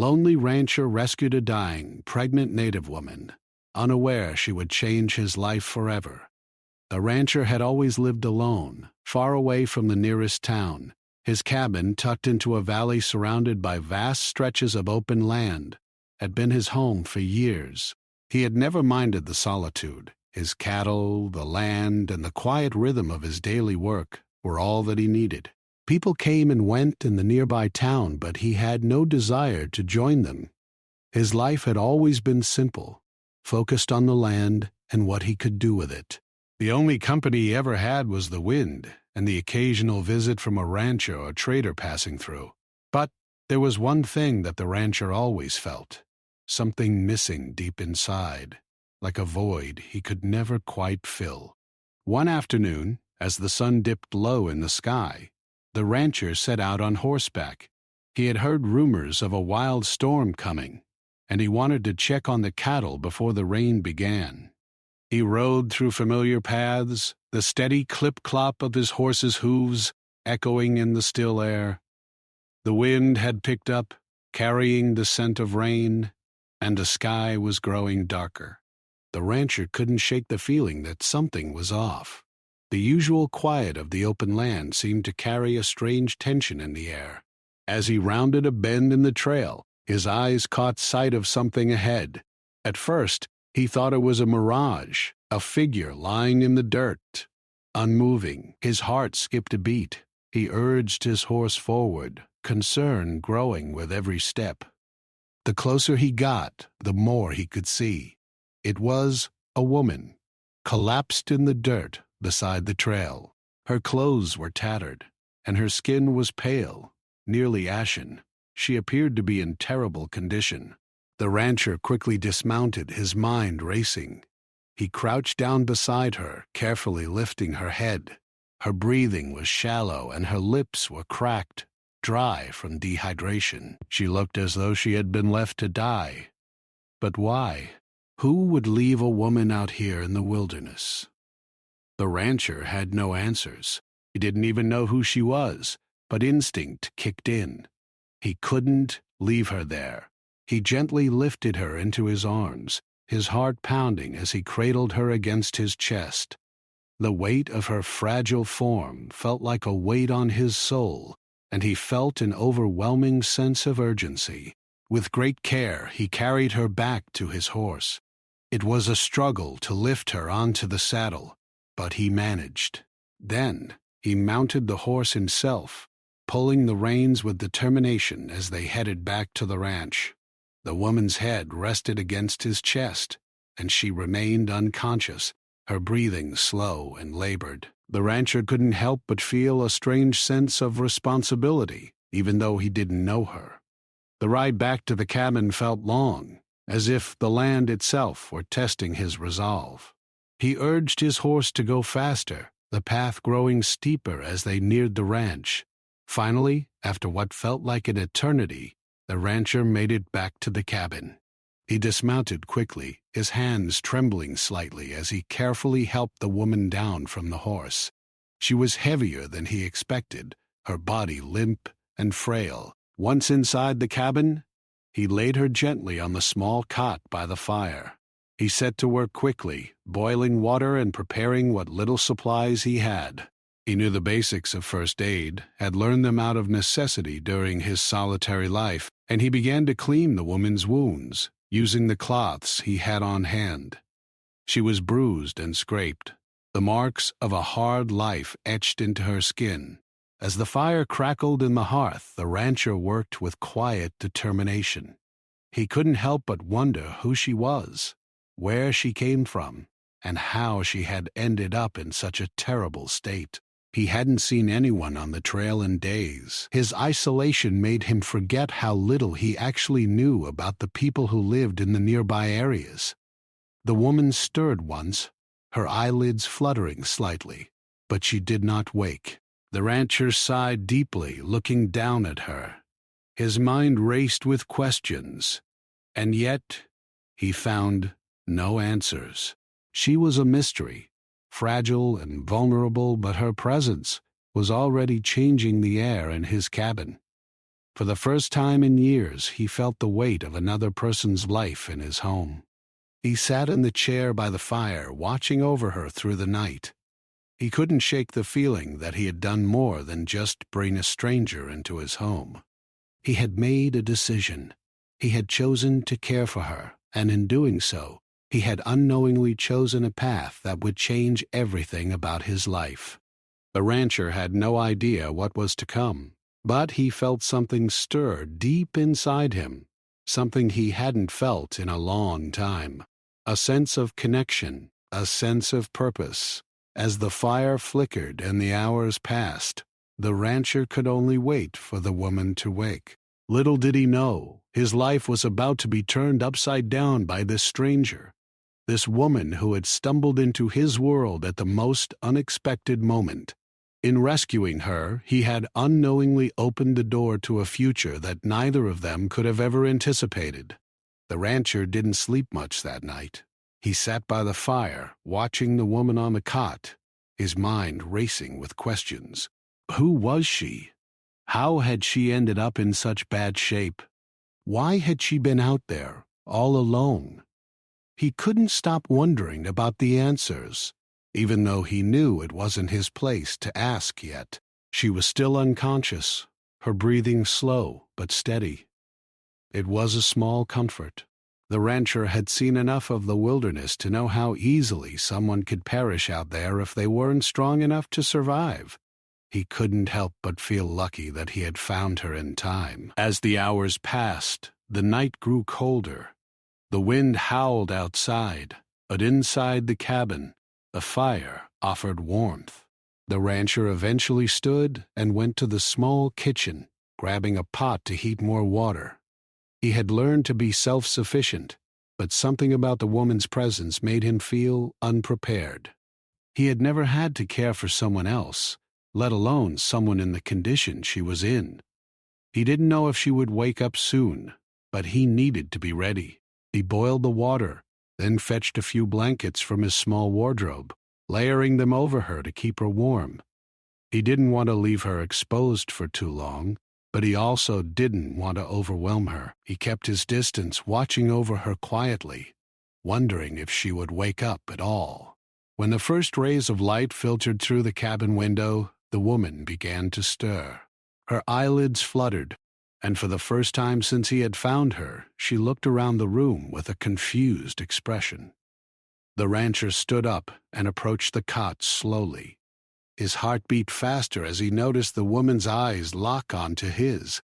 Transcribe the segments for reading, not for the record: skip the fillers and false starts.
lonely rancher rescued a dying, pregnant native woman, unaware she would change his life forever. The rancher had always lived alone, far away from the nearest town, his cabin tucked into a valley surrounded by vast stretches of open land, had been his home for years. He had never minded the solitude. His cattle, the land, and the quiet rhythm of his daily work were all that he needed. People came and went in the nearby town, but he had no desire to join them. His life had always been simple, focused on the land and what he could do with it. The only company he ever had was the wind and the occasional visit from a rancher or trader passing through. But there was one thing that the rancher always felt, something missing deep inside, like a void he could never quite fill. One afternoon, as the sun dipped low in the sky, the rancher set out on horseback. He had heard rumors of a wild storm coming, and he wanted to check on the cattle before the rain began. He rode through familiar paths, the steady clip-clop of his horse's hooves echoing in the still air. The wind had picked up, carrying the scent of rain, and the sky was growing darker. The rancher couldn't shake the feeling that something was off. The usual quiet of the open land seemed to carry a strange tension in the air. As he rounded a bend in the trail, his eyes caught sight of something ahead. At first, he thought it was a mirage, a figure lying in the dirt. Unmoving, his heart skipped a beat. He urged his horse forward, concern growing with every step. The closer he got, the more he could see. It was a woman, collapsed in the dirt beside the trail. Her clothes were tattered, and her skin was pale, nearly ashen. She appeared to be in terrible condition. The rancher quickly dismounted, his mind racing. He crouched down beside her, carefully lifting her head. Her breathing was shallow, and her lips were cracked, dry from dehydration. She looked as though she had been left to die. But why? Who would leave a woman out here in the wilderness? The rancher had no answers. He didn't even know who she was, but instinct kicked in. He couldn't leave her there. He gently lifted her into his arms, his heart pounding as he cradled her against his chest. The weight of her fragile form felt like a weight on his soul, and he felt an overwhelming sense of urgency. With great care, he carried her back to his horse. It was a struggle to lift her onto the saddle, but he managed. Then he mounted the horse himself, pulling the reins with determination as they headed back to the ranch. The woman's head rested against his chest, and she remained unconscious, her breathing slow and labored. The rancher couldn't help but feel a strange sense of responsibility, even though he didn't know her. The ride back to the cabin felt long, as if the land itself were testing his resolve. He urged his horse to go faster, the path growing steeper as they neared the ranch. Finally, after what felt like an eternity, the rancher made it back to the cabin. He dismounted quickly, his hands trembling slightly as he carefully helped the woman down from the horse. She was heavier than he expected, her body limp and frail. Once inside the cabin, he laid her gently on the small cot by the fire. He set to work quickly, boiling water and preparing what little supplies he had. He knew the basics of first aid, had learned them out of necessity during his solitary life, and he began to clean the woman's wounds, using the cloths he had on hand. She was bruised and scraped, the marks of a hard life etched into her skin. As the fire crackled in the hearth, the rancher worked with quiet determination. He couldn't help but wonder who she was, where she came from, and how she had ended up in such a terrible state. He hadn't seen anyone on the trail in days. His isolation made him forget how little he actually knew about the people who lived in the nearby areas. The woman stirred once, her eyelids fluttering slightly, but she did not wake. The rancher sighed deeply, looking down at her. His mind raced with questions, and yet he found no answers. She was a mystery, fragile and vulnerable, but her presence was already changing the air in his cabin. For the first time in years, he felt the weight of another person's life in his home. He sat in the chair by the fire, watching over her through the night. He couldn't shake the feeling that he had done more than just bring a stranger into his home. He had made a decision. He had chosen to care for her, and in doing so, he had unknowingly chosen a path that would change everything about his life. The rancher had no idea what was to come, but he felt something stir deep inside him, something he hadn't felt in a long time. A sense of connection, a sense of purpose. As the fire flickered and the hours passed, the rancher could only wait for the woman to wake. Little did he know, his life was about to be turned upside down by this stranger, this woman who had stumbled into his world at the most unexpected moment. In rescuing her, he had unknowingly opened the door to a future that neither of them could have ever anticipated. The rancher didn't sleep much that night. He sat by the fire, watching the woman on the cot, his mind racing with questions. Who was she? How had she ended up in such bad shape? Why had she been out there, all alone? He couldn't stop wondering about the answers, even though he knew it wasn't his place to ask yet. She was still unconscious, her breathing slow but steady. It was a small comfort. The rancher had seen enough of the wilderness to know how easily someone could perish out there if they weren't strong enough to survive. He couldn't help but feel lucky that he had found her in time. As the hours passed, the night grew colder. The wind howled outside, but inside the cabin, the fire offered warmth. The rancher eventually stood and went to the small kitchen, grabbing a pot to heat more water. He had learned to be self-sufficient, but something about the woman's presence made him feel unprepared. He had never had to care for someone else, let alone someone in the condition she was in. He didn't know if she would wake up soon, but he needed to be ready. He boiled the water, then fetched a few blankets from his small wardrobe, layering them over her to keep her warm. He didn't want to leave her exposed for too long, but he also didn't want to overwhelm her. He kept his distance, watching over her quietly, wondering if she would wake up at all. When the first rays of light filtered through the cabin window, the woman began to stir. Her eyelids fluttered, and for the first time since he had found her, she looked around the room with a confused expression. The rancher stood up and approached the cot slowly. His heart beat faster as he noticed the woman's eyes lock onto his.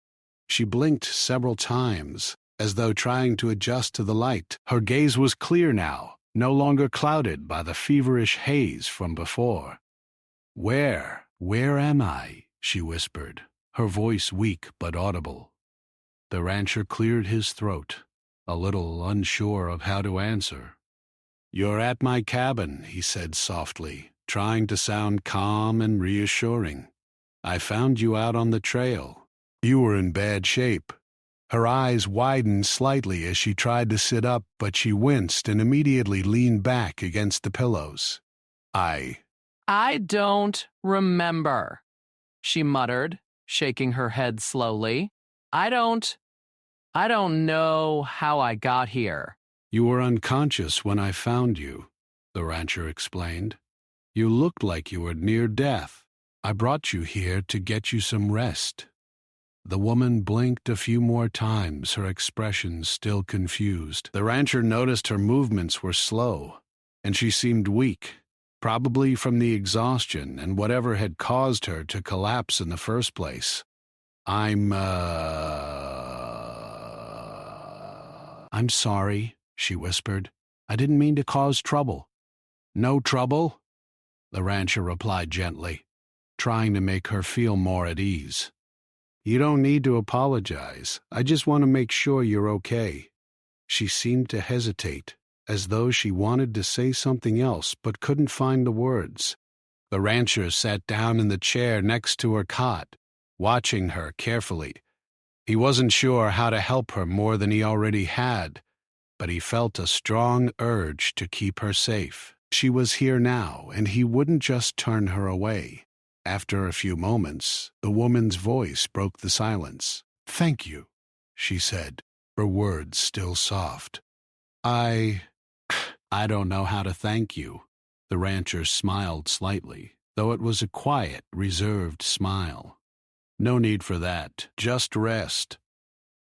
She blinked several times, as though trying to adjust to the light. Her gaze was clear now, no longer clouded by the feverish haze from before. Where am I?" she whispered, her voice weak but audible. The rancher cleared his throat, a little unsure of how to answer. "You're at my cabin," he said softly, trying to sound calm and reassuring. "I found you out on the trail. You were in bad shape." Her eyes widened slightly as she tried to sit up, but she winced and immediately leaned back against the pillows. I don't remember," she muttered, shaking her head slowly. I don't know how I got here." "You were unconscious when I found you," the rancher explained. "You looked like you were near death. I brought you here to get you some rest." The woman blinked a few more times, her expression still confused. The rancher noticed her movements were slow, and she seemed weak, probably from the exhaustion and whatever had caused her to collapse in the first place. I'm sorry," she whispered. "I didn't mean to cause trouble." "No trouble," the rancher replied gently, trying to make her feel more at ease. "You don't need to apologize. I just want to make sure you're okay." She seemed to hesitate, as though she wanted to say something else but couldn't find the words. The rancher sat down in the chair next to her cot, watching her carefully. He wasn't sure how to help her more than he already had, but he felt a strong urge to keep her safe. She was here now, and he wouldn't just turn her away. After a few moments, the woman's voice broke the silence. Thank you, she said, her words still soft. I don't know how to thank you. The rancher smiled slightly, though it was a quiet, reserved smile. No need for that. Just rest.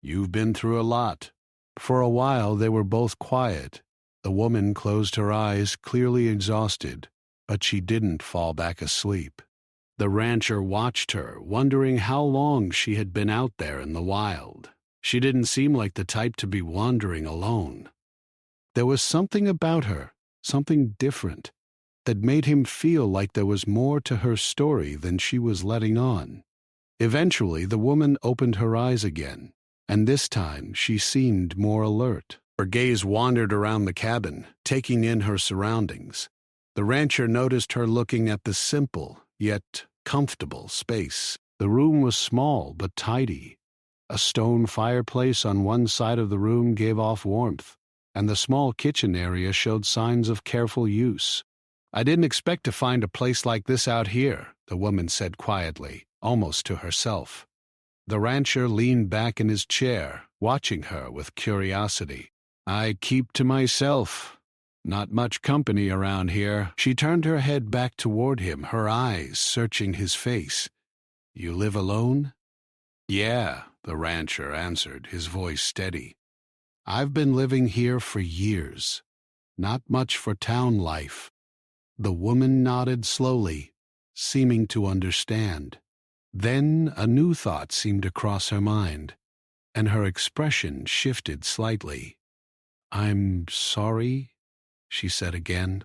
You've been through a lot. For a while they were both quiet. The woman closed her eyes, clearly exhausted, but she didn't fall back asleep. The rancher watched her, wondering how long she had been out there in the wild. She didn't seem like the type to be wandering alone. There was something about her, something different, that made him feel like there was more to her story than she was letting on. Eventually, the woman opened her eyes again, and this time she seemed more alert. Her gaze wandered around the cabin, taking in her surroundings. The rancher noticed her looking at the simple, yet comfortable space. The room was small but tidy. A stone fireplace on one side of the room gave off warmth, and the small kitchen area showed signs of careful use. I didn't expect to find a place like this out here, the woman said quietly, almost to herself. The rancher leaned back in his chair, watching her with curiosity. I keep to myself. Not much company around here. She turned her head back toward him, her eyes searching his face. You live alone? Yeah, the rancher answered, his voice steady. I've been living here for years. Not much for town life. The woman nodded slowly, seeming to understand. Then a new thought seemed to cross her mind, and her expression shifted slightly. I'm sorry, she said again,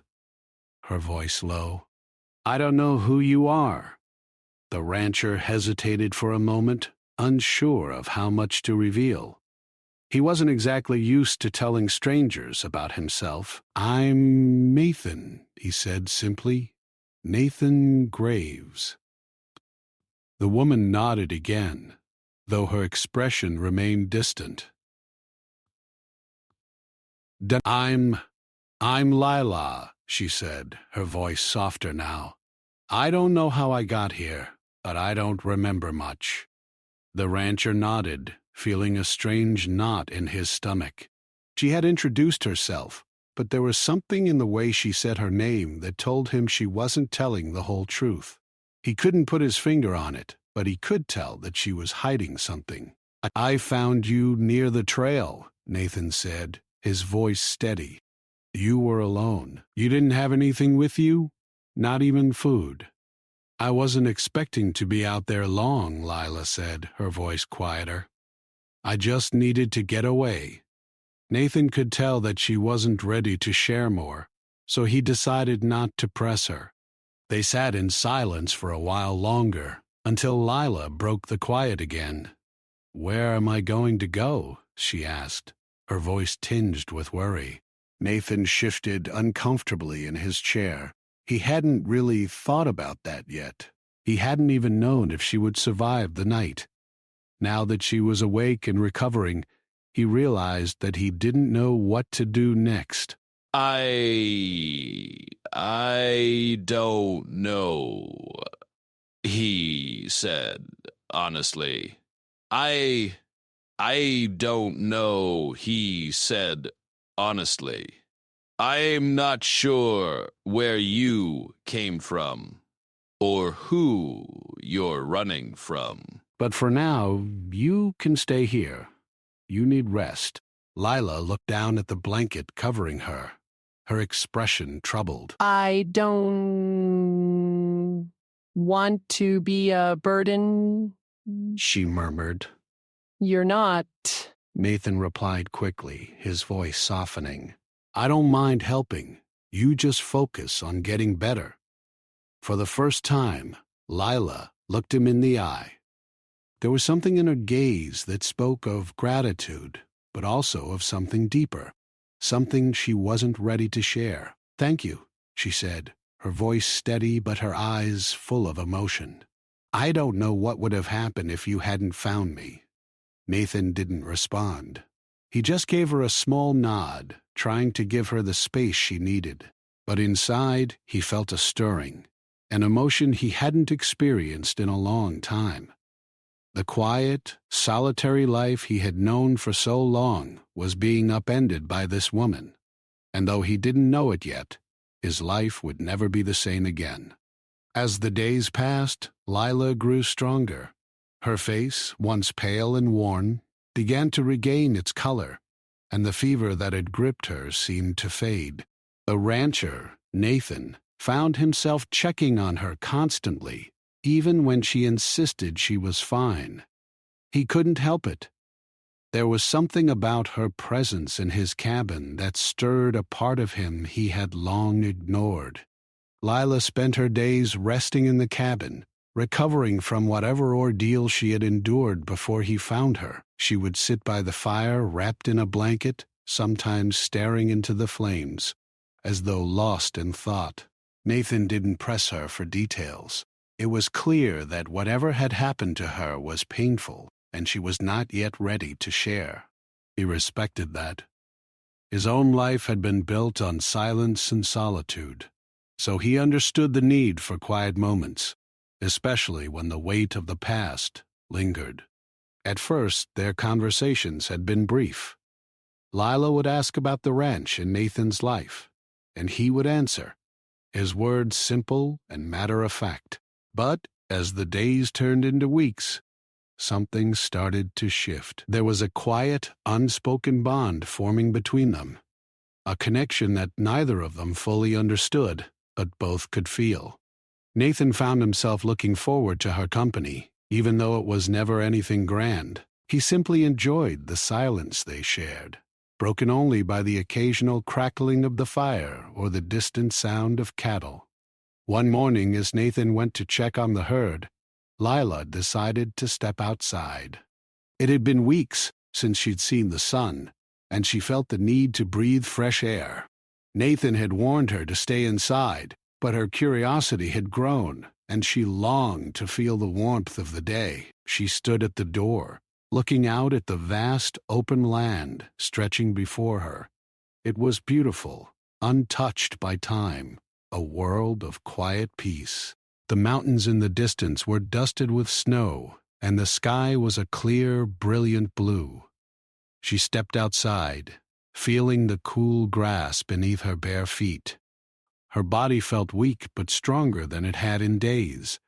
her voice low. I don't know who you are. The rancher hesitated for a moment, unsure of how much to reveal. He wasn't exactly used to telling strangers about himself. I'm Nathan, he said simply. Nathan Graves. The woman nodded again, though her expression remained distant. I'm Lila, she said, her voice softer now. I don't know how I got here, but I don't remember much. The rancher nodded, feeling a strange knot in his stomach. She had introduced herself, but there was something in the way she said her name that told him she wasn't telling the whole truth. He couldn't put his finger on it, but he could tell that she was hiding something. I found you near the trail, Nathan said, his voice steady. You were alone. You didn't have anything with you? Not even food. I wasn't expecting to be out there long, Lila said, her voice quieter. I just needed to get away. Nathan could tell that she wasn't ready to share more, so he decided not to press her. They sat in silence for a while longer, until Lila broke the quiet again. Where am I going to go? She asked, her voice tinged with worry. Nathan shifted uncomfortably in his chair. He hadn't really thought about that yet. He hadn't even known if she would survive the night. Now that she was awake and recovering, he realized that he didn't know what to do next. I don't know, he said, honestly. I don't know, he said, honestly. I'm not sure where you came from, or who you're running from. But for now, you can stay here. You need rest. Lila looked down at the blanket covering her, her expression troubled. I don't want to be a burden, she murmured. You're not. Nathan replied quickly, his voice softening. I don't mind helping. You just focus on getting better. For the first time, Lila looked him in the eye. There was something in her gaze that spoke of gratitude, but also of something deeper, something she wasn't ready to share. Thank you, she said, her voice steady but her eyes full of emotion. I don't know what would have happened if you hadn't found me. Nathan didn't respond. He just gave her a small nod, trying to give her the space she needed. But inside, he felt a stirring, an emotion he hadn't experienced in a long time. The quiet, solitary life he had known for so long was being upended by this woman, and though he didn't know it yet, his life would never be the same again. As the days passed, Lila grew stronger. Her face, once pale and worn, began to regain its color, and the fever that had gripped her seemed to fade. The rancher, Nathan, found himself checking on her constantly, even when she insisted she was fine. He couldn't help it. There was something about her presence in his cabin that stirred a part of him he had long ignored. Lila spent her days resting in the cabin, recovering from whatever ordeal she had endured before he found her. She would sit by the fire wrapped in a blanket, sometimes staring into the flames, as though lost in thought. Nathan didn't press her for details. It was clear that whatever had happened to her was painful, and she was not yet ready to share. He respected that. His own life had been built on silence and solitude, so he understood the need for quiet moments, especially when the weight of the past lingered. At first, their conversations had been brief. Lila would ask about the ranch and Nathan's life, and he would answer, his words simple and matter-of-fact. But as the days turned into weeks, something started to shift. There was a quiet, unspoken bond forming between them, a connection that neither of them fully understood, but both could feel. Nathan found himself looking forward to her company, even though it was never anything grand. He simply enjoyed the silence they shared, broken only by the occasional crackling of the fire or the distant sound of cattle. One morning, as Nathan went to check on the herd, Lila decided to step outside. It had been weeks since she'd seen the sun, and she felt the need to breathe fresh air. Nathan had warned her to stay inside, but her curiosity had grown, and she longed to feel the warmth of the day. She stood at the door, looking out at the vast open land stretching before her. It was beautiful, untouched by time, a world of quiet peace. The mountains in the distance were dusted with snow, and the sky was a clear, brilliant blue. She stepped outside, feeling the cool grass beneath her bare feet. Her body felt weak but stronger than it had in days.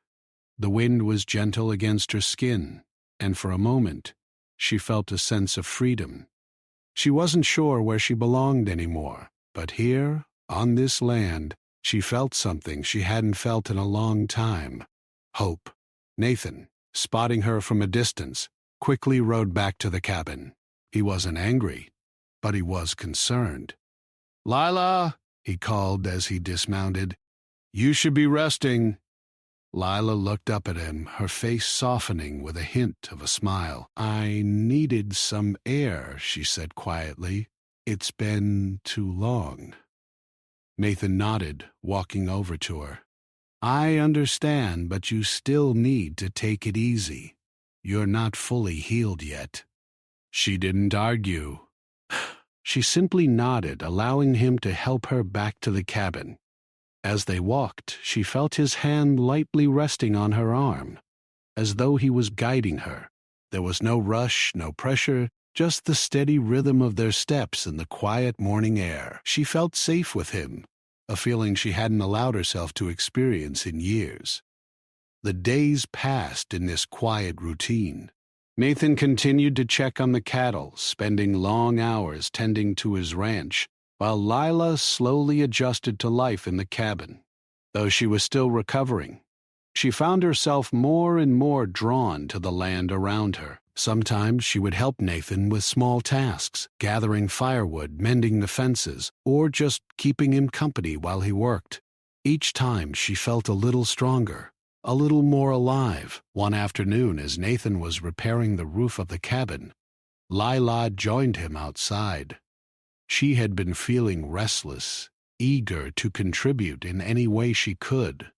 The wind was gentle against her skin, and for a moment, she felt a sense of freedom. She wasn't sure where she belonged anymore, but here, on this land, she felt something she hadn't felt in a long time: hope. Nathan, spotting her from a distance, quickly rode back to the cabin. He wasn't angry, but he was concerned. "Lila," he called as he dismounted, "you should be resting." Lila looked up at him, her face softening with a hint of a smile. "I needed some air," she said quietly. "It's been too long." Nathan nodded, walking over to her. "I understand, but you still need to take it easy. You're not fully healed yet." She didn't argue. She simply nodded, allowing him to help her back to the cabin. As they walked, she felt his hand lightly resting on her arm, as though he was guiding her. There was no rush, no pressure, just the steady rhythm of their steps in the quiet morning air. She felt safe with him, a feeling she hadn't allowed herself to experience in years. The days passed in this quiet routine. Nathan continued to check on the cattle, spending long hours tending to his ranch, while Lila slowly adjusted to life in the cabin. Though she was still recovering, she found herself more and more drawn to the land around her. Sometimes she would help Nathan with small tasks, gathering firewood, mending the fences, or just keeping him company while he worked. Each time she felt a little stronger, a little more alive. One afternoon, as Nathan was repairing the roof of the cabin, Lila joined him outside. She had been feeling restless, eager to contribute in any way she could.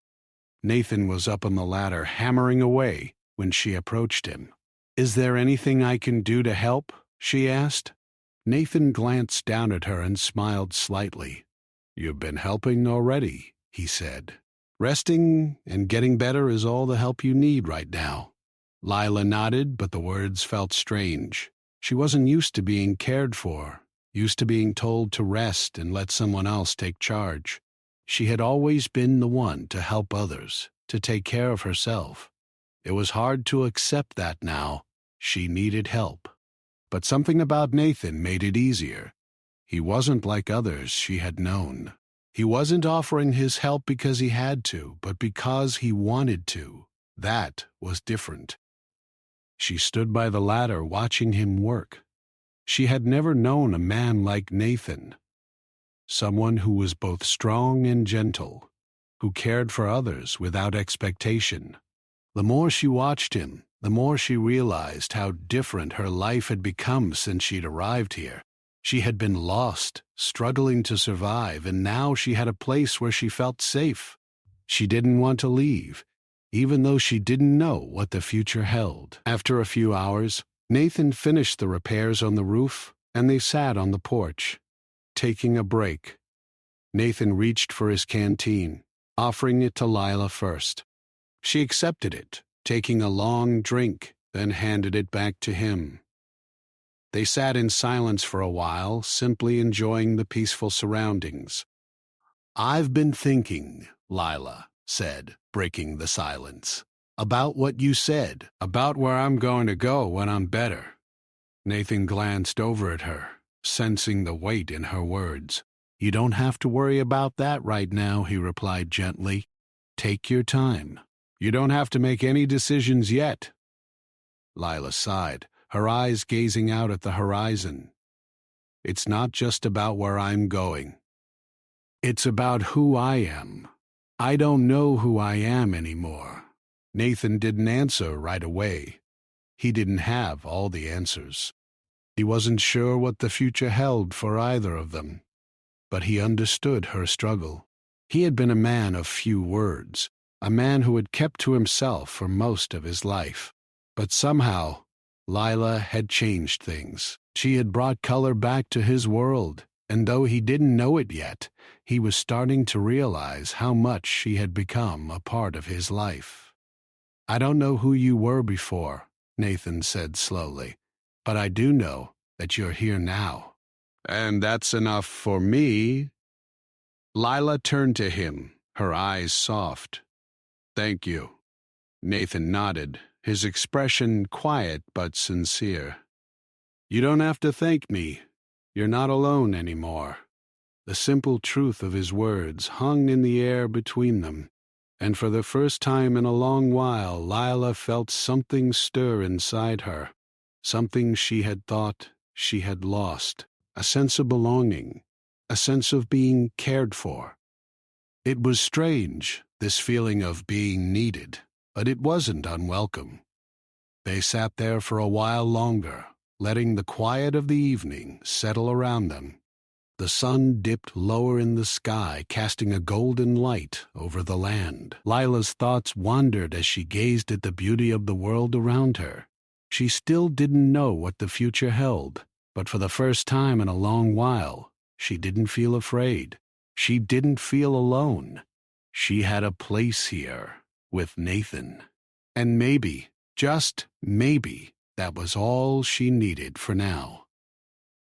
Nathan was up on the ladder hammering away when she approached him. "Is there anything I can do to help?" she asked. Nathan glanced down at her and smiled slightly. "You've been helping already," he said. "Resting and getting better is all the help you need right now." Lila nodded, but the words felt strange. She wasn't used to being cared for, used to being told to rest and let someone else take charge. She had always been the one to help others, to take care of herself. It was hard to accept that now. She needed help. But something about Nathan made it easier. He wasn't like others she had known. He wasn't offering his help because he had to, but because he wanted to. That was different. She stood by the ladder watching him work. She had never known a man like Nathan. Someone who was both strong and gentle, who cared for others without expectation. The more she watched him, the more she realized how different her life had become since she'd arrived here. She had been lost, struggling to survive, and now she had a place where she felt safe. She didn't want to leave, even though she didn't know what the future held. After a few hours, Nathan finished the repairs on the roof, and they sat on the porch, taking a break. Nathan reached for his canteen, offering it to Lila first. She accepted it, taking a long drink, then handed it back to him. They sat in silence for a while, simply enjoying the peaceful surroundings. "I've been thinking," Lila said, breaking the silence, "about what you said, about where I'm going to go when I'm better." Nathan glanced over at her, sensing the weight in her words. "You don't have to worry about that right now," he replied gently. "Take your time. You don't have to make any decisions yet." Lila sighed, her eyes gazing out at the horizon. "It's not just about where I'm going. It's about who I am. I don't know who I am anymore." Nathan didn't answer right away. He didn't have all the answers. He wasn't sure what the future held for either of them. But he understood her struggle. He had been a man of few words, a man who had kept to himself for most of his life. But somehow, Lila had changed things. She had brought color back to his world, and though he didn't know it yet, he was starting to realize how much she had become a part of his life. "I don't know who you were before," Nathan said slowly, "but I do know that you're here now. And that's enough for me." Lila turned to him, her eyes soft. "Thank you." Nathan nodded, his expression quiet but sincere. "You don't have to thank me. You're not alone anymore." The simple truth of his words hung in the air between them, and for the first time in a long while Lila felt something stir inside her, something she had thought she had lost, a sense of belonging, a sense of being cared for. It was strange, this feeling of being needed, but it wasn't unwelcome. They sat there for a while longer, letting the quiet of the evening settle around them. The sun dipped lower in the sky, casting a golden light over the land. Lila's thoughts wandered as she gazed at the beauty of the world around her. She still didn't know what the future held, but for the first time in a long while, she didn't feel afraid. She didn't feel alone. She had a place here with Nathan. And maybe, just maybe, that was all she needed for now.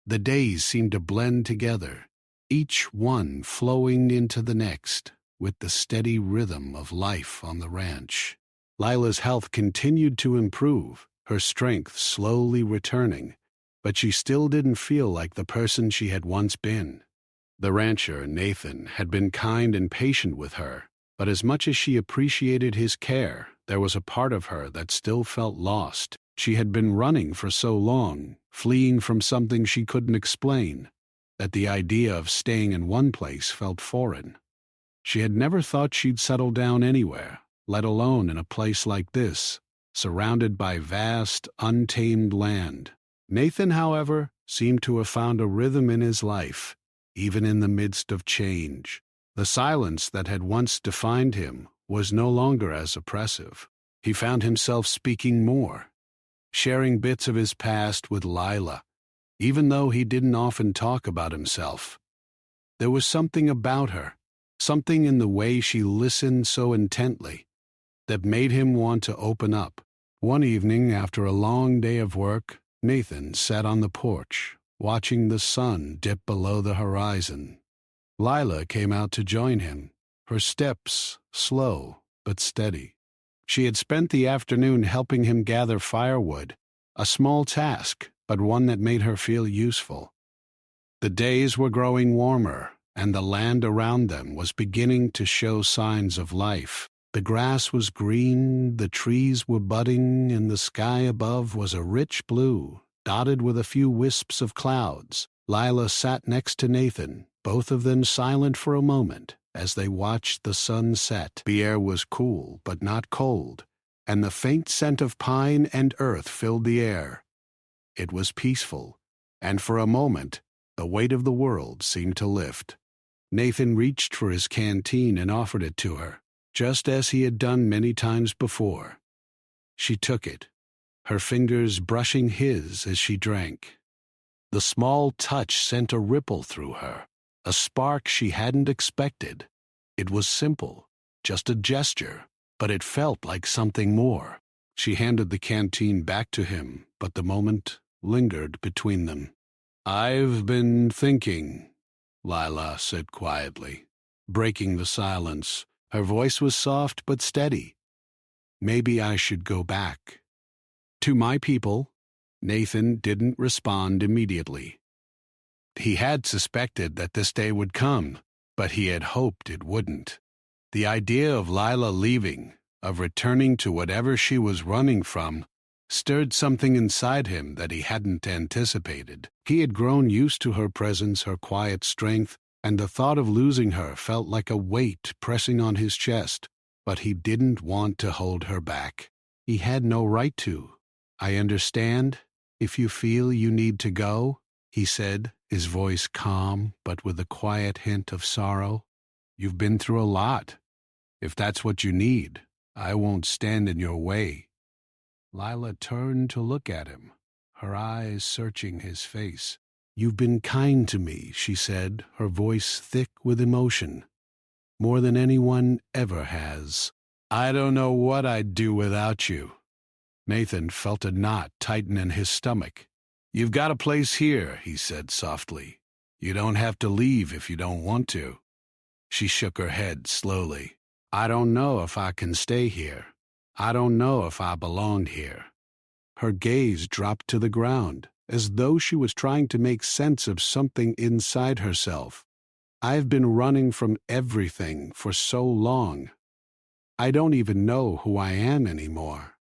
The days seemed to blend together, each one flowing into the next, with the steady rhythm of life on the ranch. Lila's health continued to improve, her strength slowly returning, but she still didn't feel like the person she had once been. The rancher, Nathan, had been kind and patient with her, but as much as she appreciated his care, there was a part of her that still felt lost. She had been running for so long, fleeing from something she couldn't explain, that the idea of staying in one place felt foreign. She had never thought she'd settle down anywhere, let alone in a place like this, surrounded by vast, untamed land. Nathan, however, seemed to have found a rhythm in his life, even in the midst of change. The silence that had once defined him was no longer as oppressive. He found himself speaking more, sharing bits of his past with Lila, even though he didn't often talk about himself. There was something about her, something in the way she listened so intently, that made him want to open up, One evening, after a long day of work, Nathan sat on the porch, watching the sun dip below the horizon. Lila came out to join him, her steps slow but steady. She had spent the afternoon helping him gather firewood, a small task, but one that made her feel useful. The days were growing warmer, and the land around them was beginning to show signs of life. The grass was green, the trees were budding, and the sky above was a rich blue, dotted with a few wisps of clouds. Lila sat next to Nathan, both of them silent for a moment as they watched the sun set. The air was cool but not cold, and the faint scent of pine and earth filled the air. It was peaceful, and for a moment the weight of the world seemed to lift. Nathan reached for his canteen and offered it to her, just as he had done many times before. She took it, her fingers brushing his as she drank. The small touch sent a ripple through her, a spark she hadn't expected. It was simple, just a gesture, but it felt like something more. She handed the canteen back to him, but the moment lingered between them. "I've been thinking," Lila said quietly, breaking the silence. Her voice was soft but steady. "Maybe I should go back. To my people." Nathan didn't respond immediately. He had suspected that this day would come, but he had hoped it wouldn't. The idea of Lila leaving, of returning to whatever she was running from, stirred something inside him that he hadn't anticipated. He had grown used to her presence, her quiet strength, and the thought of losing her felt like a weight pressing on his chest, but he didn't want to hold her back. He had no right to. "I understand if you feel you need to go," he said, his voice calm but with a quiet hint of sorrow. "You've been through a lot. If that's what you need, I won't stand in your way." Lila turned to look at him, her eyes searching his face. "You've been kind to me," she said, her voice thick with emotion. "More than anyone ever has. I don't know what I'd do without you." Nathan felt a knot tighten in his stomach. "You've got a place here," he said softly. "You don't have to leave if you don't want to." She shook her head slowly. "I don't know if I can stay here. I don't know if I belong here." Her gaze dropped to the ground, as though she was trying to make sense of something inside herself. "I've been running from everything for so long. I don't even know who I am anymore."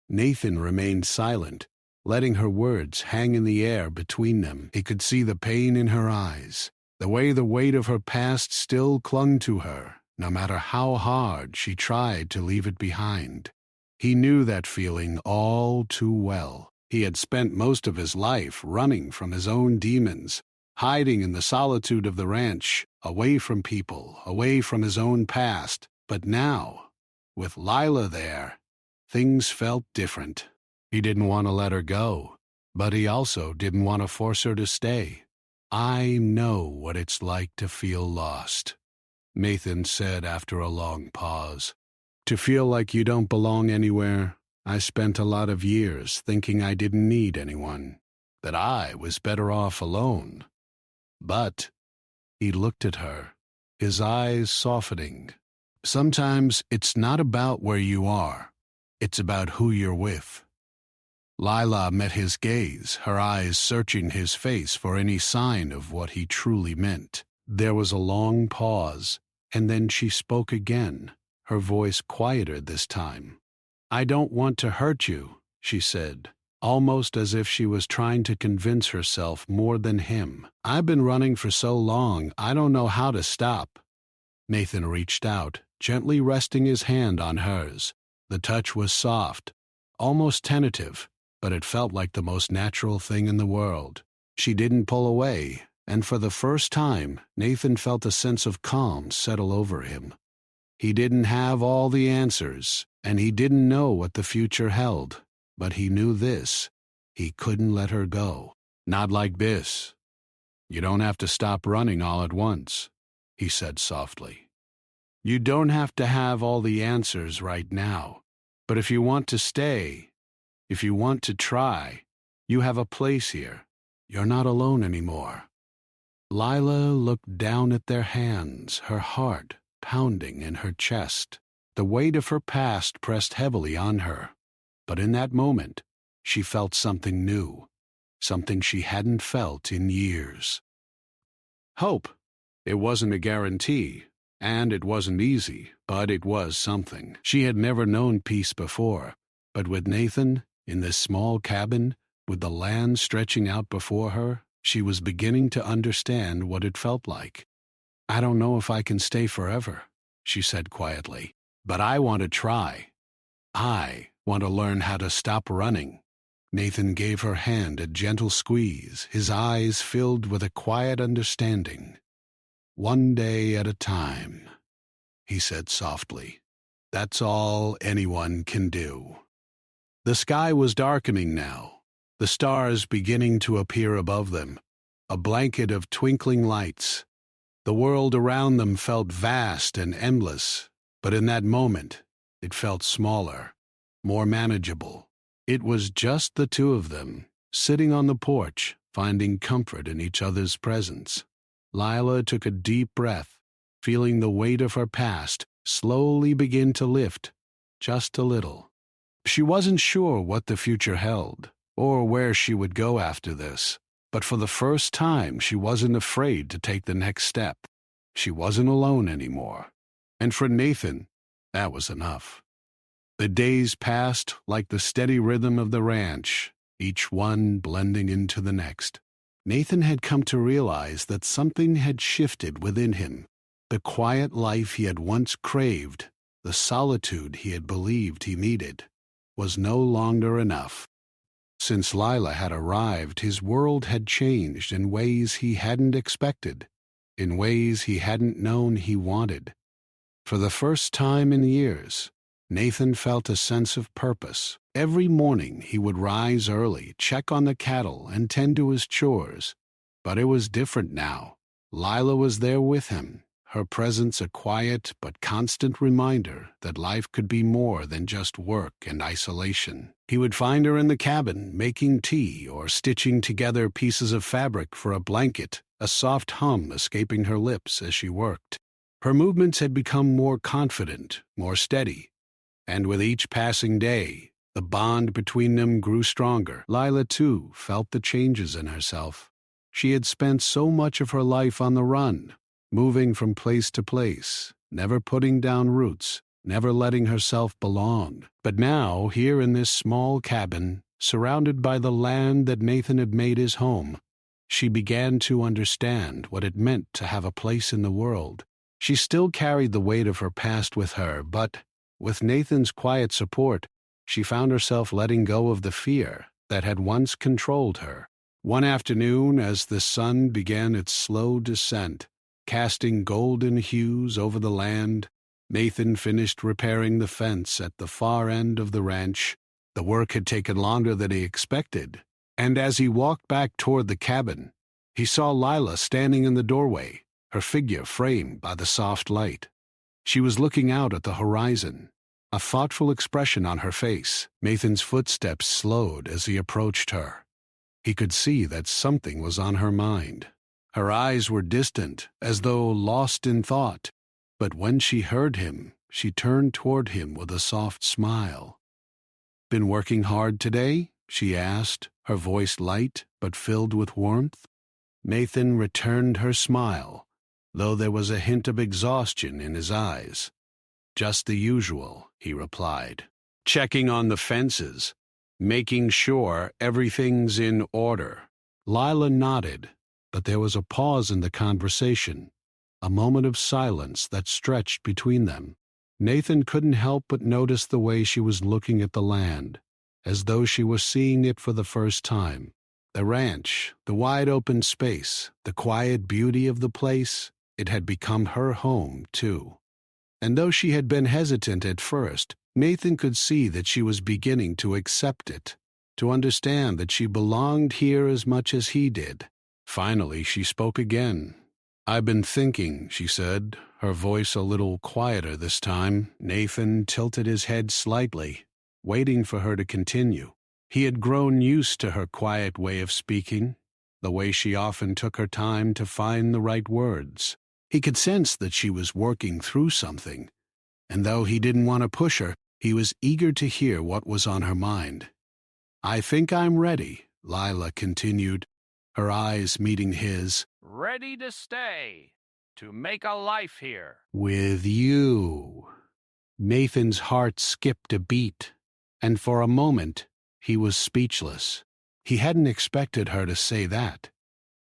Nathan remained silent, letting her words hang in the air between them. He could see the pain in her eyes, the way the weight of her past still clung to her, no matter how hard she tried to leave it behind. He knew that feeling all too well. He had spent most of his life running from his own demons, hiding in the solitude of the ranch, away from people, away from his own past. But now, with Lila there, things felt different. He didn't want to let her go, but he also didn't want to force her to stay. "I know what it's like to feel lost," Nathan said after a long pause. "To feel like you don't belong anywhere. I spent a lot of years thinking I didn't need anyone, that I was better off alone. But," he looked at her, his eyes softening, "sometimes it's not about where you are. It's about who you're with." Lila met his gaze, her eyes searching his face for any sign of what he truly meant. There was a long pause, and then she spoke again, her voice quieter this time. "I don't want to hurt you," she said, almost as if she was trying to convince herself more than him. "I've been running for so long, I don't know how to stop." Nathan reached out, gently resting his hand on hers. The touch was soft, almost tentative, but it felt like the most natural thing in the world. She didn't pull away, and for the first time, Nathan felt a sense of calm settle over him. He didn't have all the answers, and he didn't know what the future held, but he knew this: he couldn't let her go. "Not like this. You don't have to stop running all at once," he said softly. "You don't have to have all the answers right now, but if you want to stay, If you want to try, you have a place here. You're not alone anymore." Lila looked down at their hands, her heart pounding in her chest. The weight of her past pressed heavily on her. But in that moment, she felt something new, something she hadn't felt in years. Hope. It wasn't a guarantee, and it wasn't easy, but it was something. She had never known peace before, but with Nathan, in this small cabin, with the land stretching out before her, she was beginning to understand what it felt like. "I don't know if I can stay forever," she said quietly, "but I want to try. I want to learn how to stop running." Nathan gave her hand a gentle squeeze, his eyes filled with a quiet understanding. "One day at a time," he said softly. "That's all anyone can do." The sky was darkening now, the stars beginning to appear above them, a blanket of twinkling lights. The world around them felt vast and endless, but in that moment, it felt smaller, more manageable. It was just the two of them, sitting on the porch, finding comfort in each other's presence. Lila took a deep breath, feeling the weight of her past slowly begin to lift, just a little. She wasn't sure what the future held, or where she would go after this, but for the first time she wasn't afraid to take the next step. She wasn't alone anymore. And for Nathan, that was enough. The days passed like the steady rhythm of the ranch, each one blending into the next. Nathan had come to realize that something had shifted within him. The quiet life he had once craved, the solitude he had believed he needed, was no longer enough. Since Lila had arrived, his world had changed in ways he hadn't expected, in ways he hadn't known he wanted. For the first time in years, Nathan felt a sense of purpose. Every morning he would rise early, check on the cattle, and tend to his chores. But it was different now. Lila was there with him, her presence a quiet but constant reminder that life could be more than just work and isolation. He would find her in the cabin, making tea or stitching together pieces of fabric for a blanket, a soft hum escaping her lips as she worked. Her movements had become more confident, more steady. And with each passing day, the bond between them grew stronger. Lila, too, felt the changes in herself. She had spent so much of her life on the run, moving from place to place, never putting down roots, never letting herself belong. But now, here in this small cabin, surrounded by the land that Nathan had made his home, she began to understand what it meant to have a place in the world. She still carried the weight of her past with her, but with Nathan's quiet support, she found herself letting go of the fear that had once controlled her. One afternoon, as the sun began its slow descent, casting golden hues over the land, Nathan finished repairing the fence at the far end of the ranch. The work had taken longer than he expected, and as he walked back toward the cabin, he saw Lila standing in the doorway, her figure framed by the soft light. She was looking out at the horizon, a thoughtful expression on her face. Nathan's footsteps slowed as he approached her. He could see that something was on her mind. Her eyes were distant, as though lost in thought. But when she heard him, she turned toward him with a soft smile. "Been working hard today?" she asked, her voice light but filled with warmth. Nathan returned her smile, though there was a hint of exhaustion in his eyes. "Just the usual," he replied. "Checking on the fences, making sure everything's in order." Lila nodded, but there was a pause in the conversation, a moment of silence that stretched between them. Nathan couldn't help but notice the way she was looking at the land, as though she was seeing it for the first time. The ranch, the wide open space, the quiet beauty of the place, it had become her home, too. And though she had been hesitant at first, Nathan could see that she was beginning to accept it, to understand that she belonged here as much as he did. Finally, she spoke again. "I've been thinking," she said, her voice a little quieter this time. Nathan tilted his head slightly, waiting for her to continue. He had grown used to her quiet way of speaking, the way she often took her time to find the right words. He could sense that she was working through something, and though he didn't want to push her, he was eager to hear what was on her mind. "I think I'm ready," Lila continued, her eyes meeting his. "Ready to stay, to make a life here." "With you." Nathan's heart skipped a beat, and for a moment he was speechless. He hadn't expected her to say that.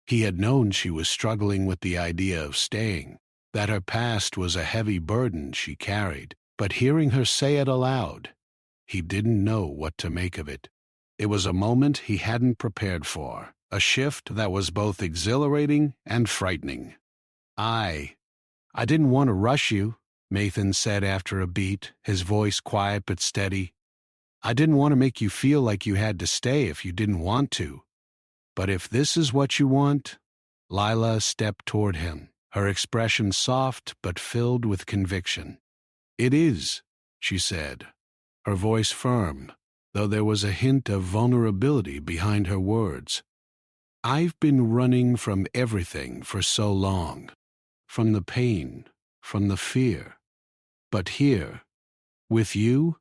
He had known she was struggling with the idea of staying, that her past was a heavy burden she carried, but hearing her say it aloud, he didn't know what to make of it. It was a moment he hadn't prepared for, a shift that was both exhilarating and frightening. I didn't want to rush you," Nathan said after a beat, his voice quiet but steady. "I didn't want to make you feel like you had to stay if you didn't want to. But if this is what you want..." Lila stepped toward him, her expression soft but filled with conviction. "It is," she said, her voice firm, though there was a hint of vulnerability behind her words. "I've been running from everything for so long, from the pain, from the fear. But here, with you,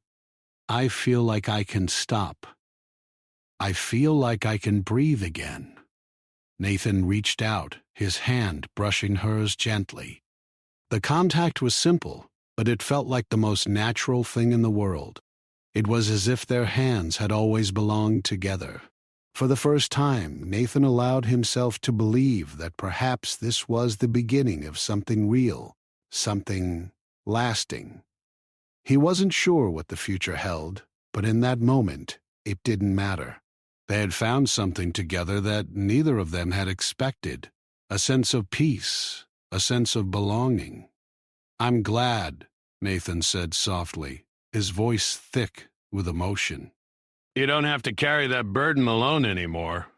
I feel like I can stop. I feel like I can breathe again." Nathan reached out, his hand brushing hers gently. The contact was simple, but it felt like the most natural thing in the world. It was as if their hands had always belonged together. For the first time, Nathan allowed himself to believe that perhaps this was the beginning of something real, something lasting. He wasn't sure what the future held, but in that moment, it didn't matter. They had found something together that neither of them had expected, a sense of peace, a sense of belonging. "I'm glad," Nathan said softly, his voice thick with emotion. "You don't have to carry that burden alone anymore."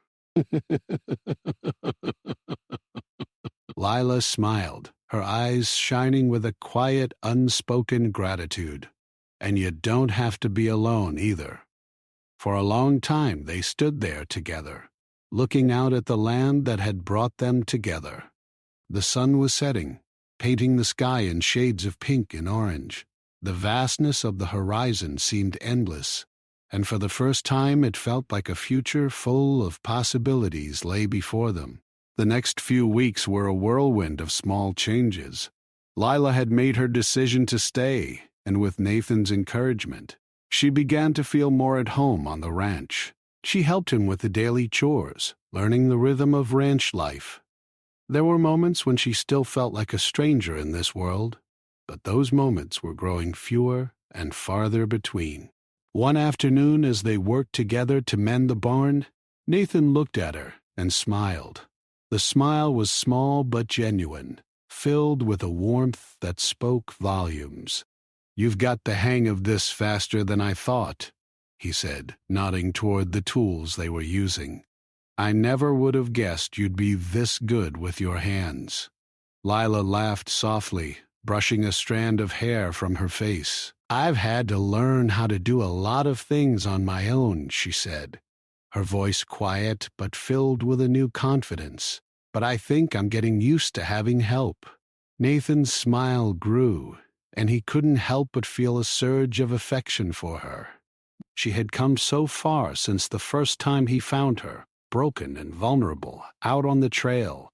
Lila smiled, her eyes shining with a quiet, unspoken gratitude. "And you don't have to be alone either." For a long time they stood there together, looking out at the land that had brought them together. The sun was setting, painting the sky in shades of pink and orange. The vastness of the horizon seemed endless, and for the first time it felt like a future full of possibilities lay before them. The next few weeks were a whirlwind of small changes. Lila had made her decision to stay, and with Nathan's encouragement, she began to feel more at home on the ranch. She helped him with the daily chores, learning the rhythm of ranch life. There were moments when she still felt like a stranger in this world, but those moments were growing fewer and farther between. One afternoon, as they worked together to mend the barn, Nathan looked at her and smiled. The smile was small but genuine, filled with a warmth that spoke volumes. "You've got the hang of this faster than I thought," he said, nodding toward the tools they were using. "I never would have guessed you'd be this good with your hands." Lila laughed softly, brushing a strand of hair from her face. "I've had to learn how to do a lot of things on my own," she said, her voice quiet but filled with a new confidence. "But I think I'm getting used to having help." Nathan's smile grew, and he couldn't help but feel a surge of affection for her. She had come so far since the first time he found her, broken and vulnerable, out on the trail.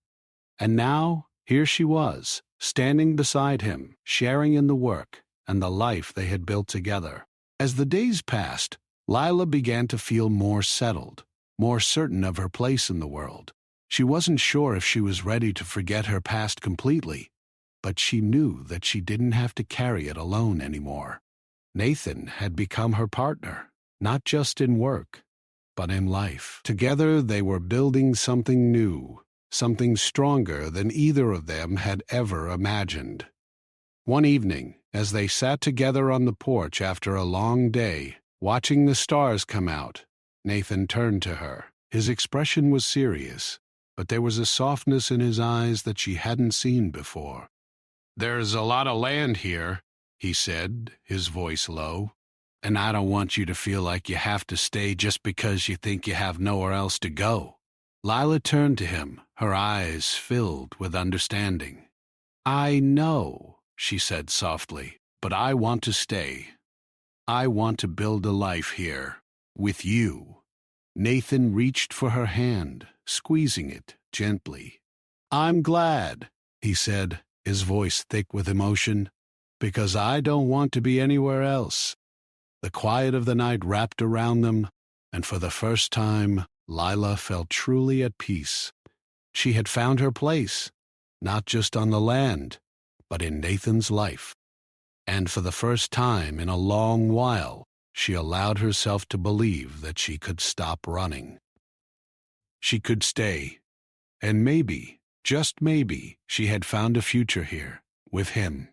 And now, here she was, standing beside him, sharing in the work and the life they had built together. As the days passed, Lila began to feel more settled, more certain of her place in the world. She wasn't sure if she was ready to forget her past completely, but she knew that she didn't have to carry it alone anymore. Nathan had become her partner, not just in work, but in life. Together they were building something new, something stronger than either of them had ever imagined. One evening, as they sat together on the porch after a long day, watching the stars come out, Nathan turned to her. His expression was serious, but there was a softness in his eyes that she hadn't seen before. "There's a lot of land here," he said, his voice low. and I don't want you to feel like you have to stay just because you think you have nowhere else to go." Lila turned to him, her eyes filled with understanding. "I know," she said softly, "but I want to stay. I want to build a life here, with you." Nathan reached for her hand, squeezing it gently. "I'm glad," he said, his voice thick with emotion, "because I don't want to be anywhere else." The quiet of the night wrapped around them, and for the first time, Lila felt truly at peace. She had found her place, not just on the land, but in Nathan's life. And for the first time in a long while, she allowed herself to believe that she could stop running. She could stay, and maybe, just maybe, she had found a future here, with him.